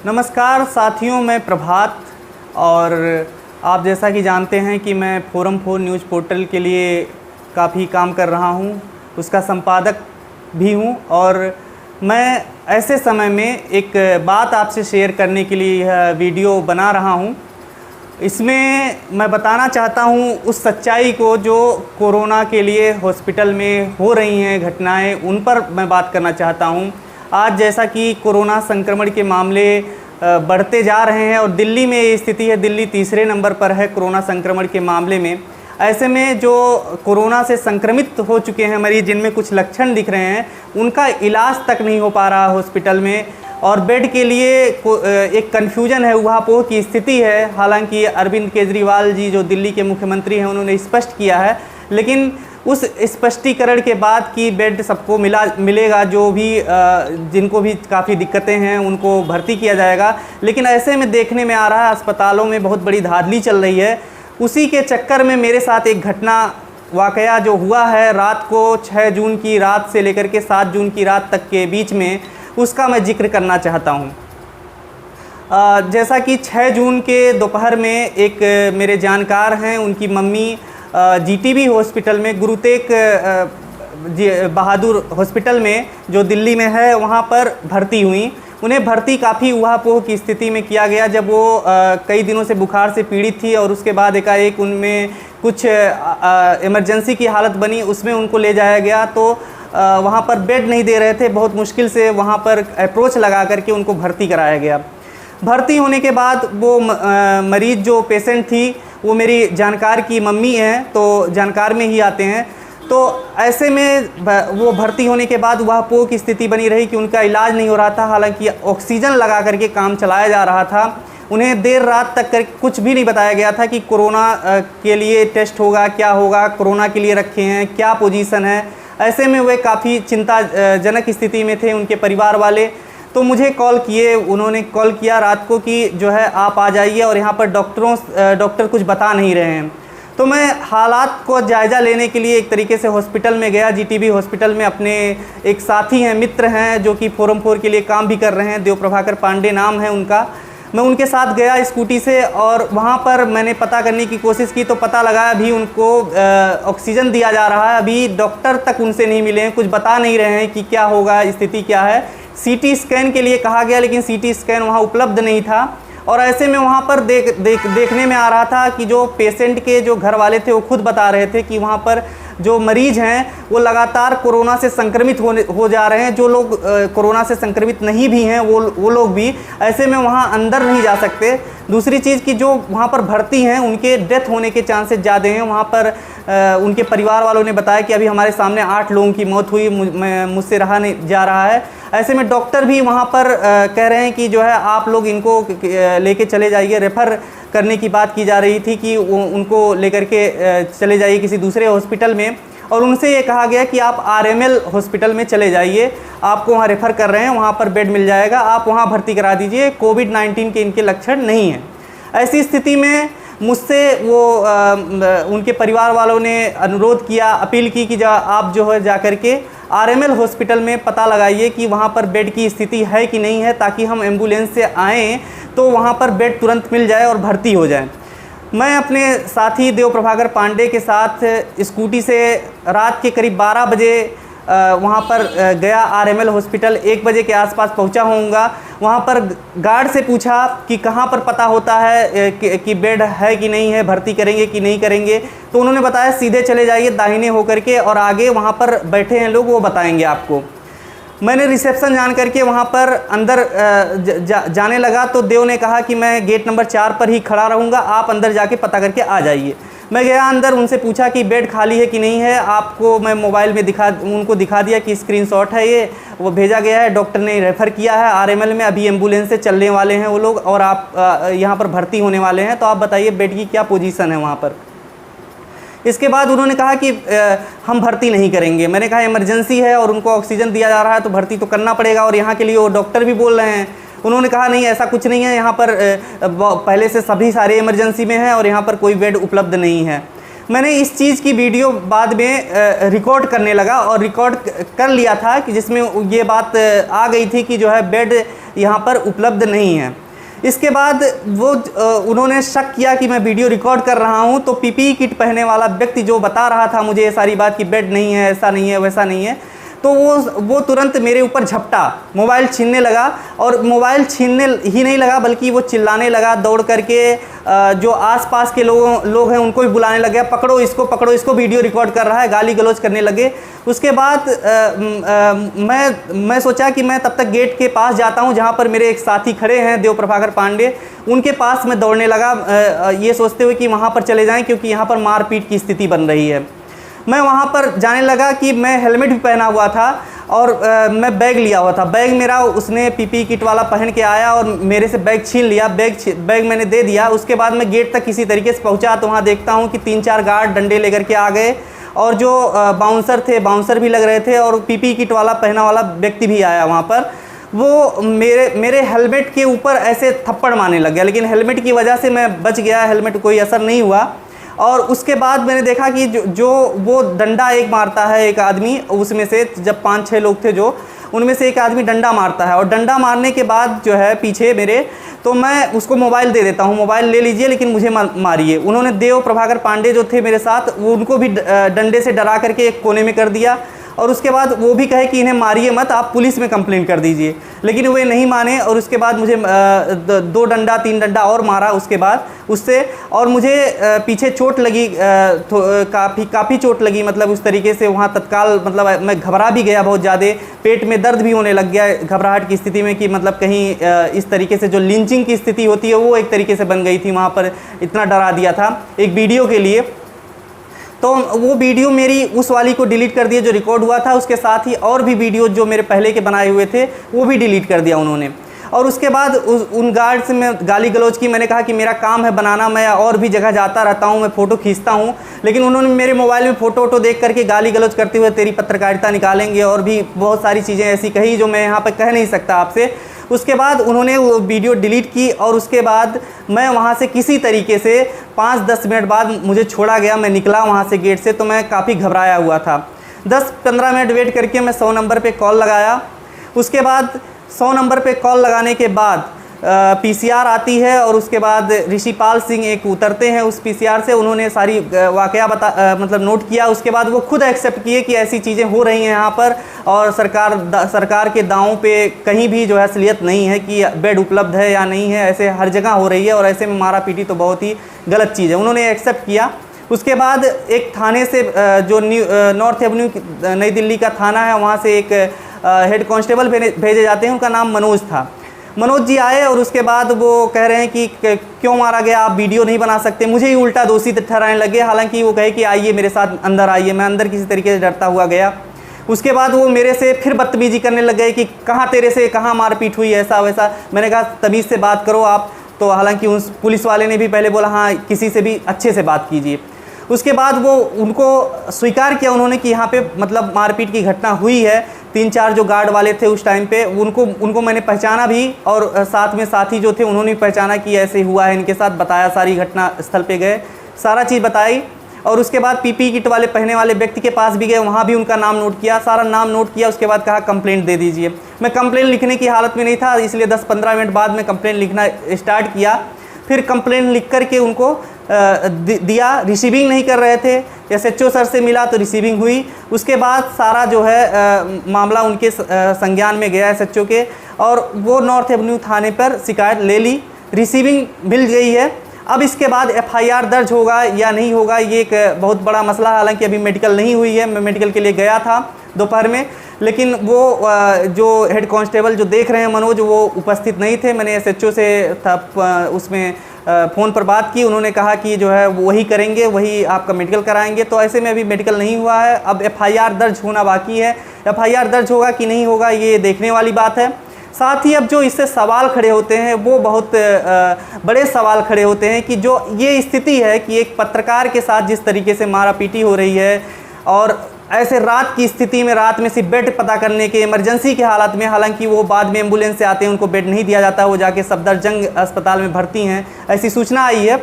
नमस्कार साथियों, मैं प्रभात और आप जैसा कि जानते हैं कि मैं फोरम 4 न्यूज़ पोर्टल के लिए काफ़ी काम कर रहा हूं, उसका संपादक भी हूं और मैं ऐसे समय में एक बात आपसे शेयर करने के लिए यह वीडियो बना रहा हूं। इसमें मैं बताना चाहता हूं उस सच्चाई को जो कोरोना के लिए हॉस्पिटल में हो रही हैं घटनाएं, उन पर मैं बात करना चाहता हूं। आज जैसा कि कोरोना संक्रमण के मामले बढ़ते जा रहे हैं और दिल्ली में ये स्थिति है, दिल्ली तीसरे नंबर पर है कोरोना संक्रमण के मामले में। ऐसे में जो कोरोना से संक्रमित हो चुके हैं मरीज, जिनमें कुछ लक्षण दिख रहे हैं, उनका इलाज तक नहीं हो पा रहा हॉस्पिटल में और बेड के लिए एक कन्फ्यूजन है, उहापोह की स्थिति है। हालांकि अरविंद केजरीवाल जी जो दिल्ली के मुख्यमंत्री हैं, उन्होंने स्पष्ट किया है, लेकिन उस स्पष्टीकरण के बाद कि बेड सबको मिलेगा, जो भी जिनको भी काफ़ी दिक्कतें हैं उनको भर्ती किया जाएगा। लेकिन ऐसे में देखने में आ रहा है अस्पतालों में बहुत बड़ी धांधली चल रही है। उसी के चक्कर में मेरे साथ एक घटना वाकया जो हुआ है रात को 6 जून की रात से लेकर के 7 जून की रात तक के बीच में, उसका मैं जिक्र करना चाहता हूँ। जैसा कि 6 जून के दोपहर में एक मेरे जानकार हैं, उनकी मम्मी जीटीबी हॉस्पिटल में, गुरु तेग बहादुर हॉस्पिटल में जो दिल्ली में है, वहाँ पर भर्ती हुई। उन्हें भर्ती काफ़ी उहापोह की स्थिति में किया गया जब वो कई दिनों से बुखार से पीड़ित थी और उसके बाद एकाएक उनमें कुछ इमरजेंसी की हालत बनी, उसमें उनको ले जाया गया। तो वहाँ पर बेड नहीं दे रहे थे, बहुत मुश्किल से वहाँ पर अप्रोच लगा करके उनको भर्ती कराया गया। भर्ती होने के बाद वो मरीज़ जो पेशेंट थी वो मेरी जानकार की मम्मी हैं, तो जानकार में ही आते हैं। तो ऐसे में वो भर्ती होने के बाद वह पोह की स्थिति बनी रही कि उनका इलाज नहीं हो रहा था। हालांकि ऑक्सीजन लगा करके काम चलाया जा रहा था। उन्हें देर रात तक कुछ भी नहीं बताया गया था कि कोरोना के लिए टेस्ट होगा, क्या होगा, कोरोना के लिए रखे हैं, क्या पोजीशन है। ऐसे में वे काफ़ी चिंताजनक स्थिति में थे, उनके परिवार वाले। तो मुझे कॉल किए, उन्होंने कॉल किया रात को कि जो है आप आ जाइए और यहाँ पर डॉक्टर कुछ बता नहीं रहे हैं। तो मैं हालात को जायज़ा लेने के लिए एक तरीके से हॉस्पिटल में गया, जीटीबी हॉस्पिटल में। अपने एक साथी हैं, मित्र हैं, जो कि फोरम 4 के लिए काम भी कर रहे हैं, देव प्रभाकर पांडे नाम है उनका। मैं उनके साथ गया स्कूटी से और वहाँ पर मैंने पता करने की कोशिश की तो पता लगा अभी उनको ऑक्सीजन दिया जा रहा है, अभी डॉक्टर तक उनसे नहीं मिले हैं, कुछ बता नहीं रहे हैं कि क्या होगा, स्थिति क्या है। सीटी स्कैन के लिए कहा गया, लेकिन सीटी स्कैन वहाँ उपलब्ध नहीं था। और ऐसे में वहाँ पर देखने में आ रहा था कि जो पेशेंट के जो घर वाले थे वो खुद बता रहे थे कि वहाँ पर जो मरीज़ हैं वो लगातार कोरोना से संक्रमित हो जा रहे हैं। जो लोग कोरोना से संक्रमित नहीं भी हैं वो लोग भी ऐसे में वहाँ अंदर नहीं जा सकते। दूसरी चीज़ कि जो वहाँ पर भर्ती हैं उनके डेथ होने के चांसेस ज़्यादा हैं। वहाँ पर उनके परिवार वालों ने बताया कि अभी हमारे सामने 8 लोगों की मौत हुई, मुझसे रहा नहीं जा रहा है। ऐसे में डॉक्टर भी वहाँ पर कह रहे हैं कि जो है आप लोग इनको लेके चले जाइए। रेफ़र करने की बात की जा रही थी कि उनको लेकर के चले जाइए किसी दूसरे हॉस्पिटल में, और उनसे ये कहा गया कि आप आरएमएल हॉस्पिटल में चले जाइए, आपको वहाँ रेफ़र कर रहे हैं, वहाँ पर बेड मिल जाएगा, आप वहाँ भर्ती करा दीजिए, कोविड-19 के इनके लक्षण नहीं हैं। ऐसी स्थिति में मुझसे उनके परिवार वालों ने अनुरोध किया, अपील की कि आप जो है जा कर के आरएमएल हॉस्पिटल में पता लगाइए कि वहाँ पर बेड की स्थिति है कि नहीं है, ताकि हम एम्बुलेंस से आएँ तो वहाँ पर बेड तुरंत मिल जाए और भर्ती हो जाए। मैं अपने साथी देव प्रभाकर पांडे के साथ स्कूटी से रात के करीब 12 बजे वहाँ पर गया आरएमएल हॉस्पिटल। 1 बजे के आसपास पहुँचा होऊंगा। वहाँ पर गार्ड से पूछा कि कहाँ पर पता होता है कि बेड है कि नहीं है, भर्ती करेंगे कि नहीं करेंगे। तो उन्होंने बताया सीधे चले जाइए दाहिने होकर के और आगे वहाँ पर बैठे हैं लोग, वो बताएंगे आपको। मैंने रिसेप्शन जान करके वहाँ पर अंदर जाने लगा तो देव ने कहा कि मैं गेट नंबर 4 पर ही खड़ा रहूँगा, आप अंदर जाके पता करके आ जाइए। मैं गया अंदर, उनसे पूछा कि बेड खाली है कि नहीं है। आपको मैं मोबाइल में उनको दिखा दिया कि स्क्रीनशॉट है, ये वो भेजा गया है, डॉक्टर ने रेफ़र किया है आरएमएल में, अभी एम्बुलेंस से चलने वाले हैं वो लोग और आप यहाँ पर भर्ती होने वाले हैं, तो आप बताइए बेड की क्या पोजीशन है वहाँ पर। इसके बाद उन्होंने कहा कि हम भर्ती नहीं करेंगे। मैंने कहा इमरजेंसी है और उनको ऑक्सीजन दिया जा रहा है तो भर्ती तो करना पड़ेगा, और यहाँ के लिए वो डॉक्टर भी बोल रहे हैं। उन्होंने कहा नहीं, ऐसा कुछ नहीं है, यहाँ पर पहले से सभी सारे इमरजेंसी में हैं और यहाँ पर कोई बेड उपलब्ध नहीं है। मैंने इस चीज़ की वीडियो बाद में रिकॉर्ड करने लगा और रिकॉर्ड कर लिया था कि जिसमें ये बात आ गई थी कि जो है बेड यहाँ पर उपलब्ध नहीं है। इसके बाद वो उन्होंने शक किया कि मैं वीडियो रिकॉर्ड कर रहा हूँ, तो पीपीई किट पहनने वाला व्यक्ति जो बता रहा था मुझे ये सारी बात कि बेड नहीं है, ऐसा नहीं है, वैसा नहीं है, तो वो तुरंत मेरे ऊपर झपटा, मोबाइल छीनने लगा। और मोबाइल छीनने ही नहीं लगा बल्कि वो चिल्लाने लगा, दौड़ करके जो आसपास के लोग हैं उनको भी बुलाने लगे, पकड़ो इसको, वीडियो रिकॉर्ड कर रहा है, गाली गलौज करने लगे। उसके बाद मैं सोचा कि मैं तब तक गेट के पास जाता हूं जहां पर मेरे एक साथी खड़े हैं, देव प्रभाकर पांडे, उनके पास मैं दौड़ने लगा, ये सोचते हुए कि वहां पर चले जाएं क्योंकि यहां पर मारपीट की स्थिति बन रही है। मैं वहाँ पर जाने लगा कि मैं हेलमेट भी पहना हुआ था और मैं बैग लिया हुआ था। बैग मेरा उसने पीपीई किट वाला पहन के आया और मेरे से बैग छीन लिया। बैग मैंने दे दिया। उसके बाद मैं गेट तक किसी तरीके से पहुँचा तो वहाँ देखता हूँ कि 3-4 गार्ड डंडे लेकर के आ गए और जो बाउंसर भी लग रहे थे और पीपीई किट वाला पहना वाला व्यक्ति भी आया वहाँ पर। वो मेरे हेलमेट के ऊपर ऐसे थप्पड़ मारने लग गया, लेकिन हेलमेट की वजह से मैं बच गया, हेलमेट कोई असर नहीं हुआ। और उसके बाद मैंने देखा कि जो वो डंडा एक मारता है एक आदमी, उसमें से जब 5-6 लोग थे जो, उनमें से एक आदमी डंडा मारता है और डंडा मारने के बाद जो है पीछे मेरे, तो मैं उसको मोबाइल दे देता हूँ, मोबाइल ले लीजिए लेकिन मुझे मारिए। उन्होंने देव प्रभाकर पांडे जो थे मेरे साथ, उनको भी डंडे से डरा करके एक कोने में कर दिया और उसके बाद वो भी कहे कि इन्हें मारिए मत, आप पुलिस में कंप्लेंट कर दीजिए, लेकिन वे नहीं माने। और उसके बाद मुझे 2 डंडा 3 डंडा और मारा उसके बाद उससे, और मुझे पीछे चोट लगी, काफ़ी चोट लगी, मतलब उस तरीके से वहाँ तत्काल मतलब मैं घबरा भी गया बहुत ज़्यादा, पेट में दर्द भी होने लग गया घबराहट की स्थिति में कि मतलब कहीं इस तरीके से जो लिंचिंग की स्थिति होती है वो एक तरीके से बन गई थी वहाँ पर, इतना डरा दिया था एक वीडियो के लिए। तो वो वीडियो मेरी उस वाली को डिलीट कर दिया जो रिकॉर्ड हुआ था, उसके साथ ही और भी वीडियो जो मेरे पहले के बनाए हुए थे वो भी डिलीट कर दिया उन्होंने। और उसके बाद उन गार्ड से मैं गाली गलौज की, मैंने कहा कि मेरा काम है बनाना, मैं और भी जगह जाता रहता हूँ, मैं फ़ोटो खींचता हूँ, लेकिन उन्होंने मेरे मोबाइल में फ़ोटो देख करके गाली गलौज करते हुए तेरी पत्रकारिता निकालेंगे और भी बहुत सारी चीज़ें ऐसी कही जो मैं यहाँ पर कह नहीं सकता आपसे। उसके बाद उन्होंने वो वीडियो डिलीट की और उसके बाद मैं वहाँ से किसी तरीके से 5-10 मिनट बाद मुझे छोड़ा गया, मैं निकला वहाँ से गेट से, तो मैं काफ़ी घबराया हुआ था। 10-15 मिनट वेट करके मैं 100 नंबर पे कॉल लगाया। उसके बाद 100 नंबर पे कॉल लगाने के बाद पीसीआर आती है और उसके बाद ऋषिपाल सिंह एक उतरते हैं उस पीसीआर से, उन्होंने सारी वाकया मतलब नोट किया। उसके बाद वो खुद एक्सेप्ट किए कि ऐसी चीज़ें हो रही हैं यहाँ पर और सरकार के दावों पे कहीं भी जो है असलियत नहीं है कि बेड उपलब्ध है या नहीं है, ऐसे हर जगह हो रही है और ऐसे में मारा पीटी तो बहुत ही गलत चीज़ है, उन्होंने एक्सेप्ट किया। उसके बाद एक थाने से जो नॉर्थ एवेन्यू नई दिल्ली का थाना है, वहाँ से एक हेड कांस्टेबल भेजे जाते हैं, उनका नाम मनोज था। मनोज जी आए और उसके बाद वो कह रहे हैं कि क्यों मारा गया, आप वीडियो नहीं बना सकते। मुझे ही उल्टा दोषी ठहराने लगे, हालांकि वो कहे कि आइए मेरे साथ अंदर आइए। मैं अंदर किसी तरीके से डरता हुआ गया। उसके बाद वो मेरे से फिर बदतमीजी करने लग गए कि कहाँ तेरे से कहाँ मारपीट हुई, ऐसा वैसा। मैंने कहा तमीज़ से बात करो आप, तो हालांकि उस पुलिस वाले ने भी पहले बोला हाँ किसी से भी अच्छे से बात कीजिए। उसके बाद वो उनको स्वीकार किया उन्होंने कि यहाँ पे मतलब मारपीट की घटना हुई है। 3-4 जो गार्ड वाले थे उस टाइम पे उनको मैंने पहचाना भी और साथ में साथी जो थे उन्होंने भी पहचाना कि ऐसे हुआ है इनके साथ, बताया, सारी घटना स्थल पे गए, सारा चीज़ बताई। और उसके बाद पीपीई किट वाले पहने वाले व्यक्ति के पास भी गए, वहाँ भी उनका नाम नोट किया, सारा नाम नोट किया। उसके बाद कहा कंप्लेंट दे दीजिए। मैं कंप्लेंट लिखने की हालत में नहीं था, इसलिए 10-15 मिनट बाद में कंप्लेंट लिखना स्टार्ट किया। फिर कंप्लेंट लिख करके उनको दिया, रिसीविंग नहीं कर रहे थे। एसएचओ सर से मिला तो रिसीविंग हुई। उसके बाद सारा जो है मामला उनके संज्ञान में गया एसएचओ के, और वो नॉर्थ एवेन्यू थाने पर शिकायत ले ली, रिसीविंग मिल गई है। अब इसके बाद एफआईआर दर्ज होगा या नहीं होगा ये एक बहुत बड़ा मसला है। हालांकि अभी मेडिकल नहीं हुई है, मैं मेडिकल के लिए गया था दोपहर में, लेकिन वो जो हेड कांस्टेबल जो देख रहे हैं मनोज, वो उपस्थित नहीं थे। मैंने एसएचओ से उसमें फ़ोन पर बात की, उन्होंने कहा कि जो है वही करेंगे, वही आपका मेडिकल कराएंगे। तो ऐसे में अभी मेडिकल नहीं हुआ है, अब एफआईआर दर्ज होना बाकी है। एफआईआर दर्ज होगा कि नहीं होगा ये देखने वाली बात है। साथ ही अब जो इससे सवाल खड़े होते हैं वो बहुत बड़े सवाल खड़े होते हैं कि जो ये स्थिति है कि एक पत्रकार के साथ जिस तरीके से मारापीटी हो रही है, और ऐसे रात की स्थिति में, रात में सिर्फ बेड पता करने के इमरजेंसी के हालात में, हालांकि वो बाद में एम्बुलेंस से आते हैं, उनको बेड नहीं दिया जाता, वो जाके सफदरजंग अस्पताल में भर्ती हैं, ऐसी सूचना आई है।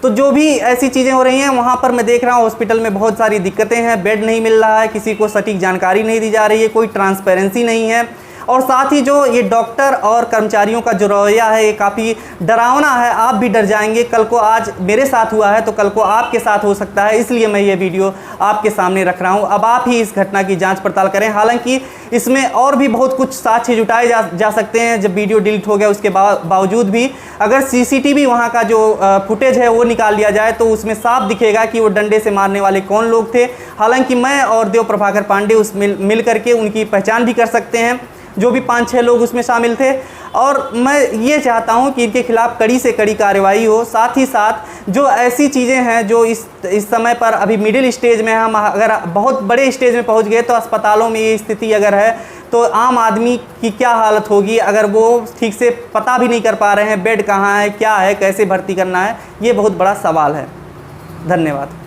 तो जो भी ऐसी चीज़ें हो रही हैं वहाँ पर मैं देख रहा हूँ हॉस्पिटल में बहुत सारी दिक्कतें हैं, बेड नहीं मिल रहा है, किसी को सटीक जानकारी नहीं दी जा रही है, कोई ट्रांसपेरेंसी नहीं है। और साथ ही जो ये डॉक्टर और कर्मचारियों का जो रवैया है ये काफ़ी डरावना है। आप भी डर जाएंगे, कल को आज मेरे साथ हुआ है तो कल को आपके साथ हो सकता है, इसलिए मैं ये वीडियो आपके सामने रख रहा हूँ। अब आप ही इस घटना की जाँच पड़ताल करें। हालांकि इसमें और भी बहुत कुछ साक्ष्य जुटाए जा सकते हैं जब वीडियो डिलीट हो गया उसके बावजूद भी। अगर सीसीटीवी वहाँ का जो फुटेज है वो निकाल लिया जाए तो उसमें साफ दिखेगा कि वो डंडे से मारने वाले कौन लोग थे। हालांकि मैं और देव प्रभाकर पांडे उस मिल करके उनकी पहचान भी कर सकते हैं, जो भी 5-6 लोग उसमें शामिल थे। और मैं ये चाहता हूं कि इनके खिलाफ कड़ी से कड़ी कार्रवाई हो। साथ ही साथ जो ऐसी चीज़ें हैं जो इस समय पर अभी मिडिल स्टेज में, हम अगर बहुत बड़े स्टेज में पहुंच गए तो अस्पतालों में ये स्थिति अगर है तो आम आदमी की क्या हालत होगी अगर वो ठीक से पता भी नहीं कर पा रहे हैं बेड कहाँ है, क्या है, कैसे भर्ती करना है। ये बहुत बड़ा सवाल है। धन्यवाद।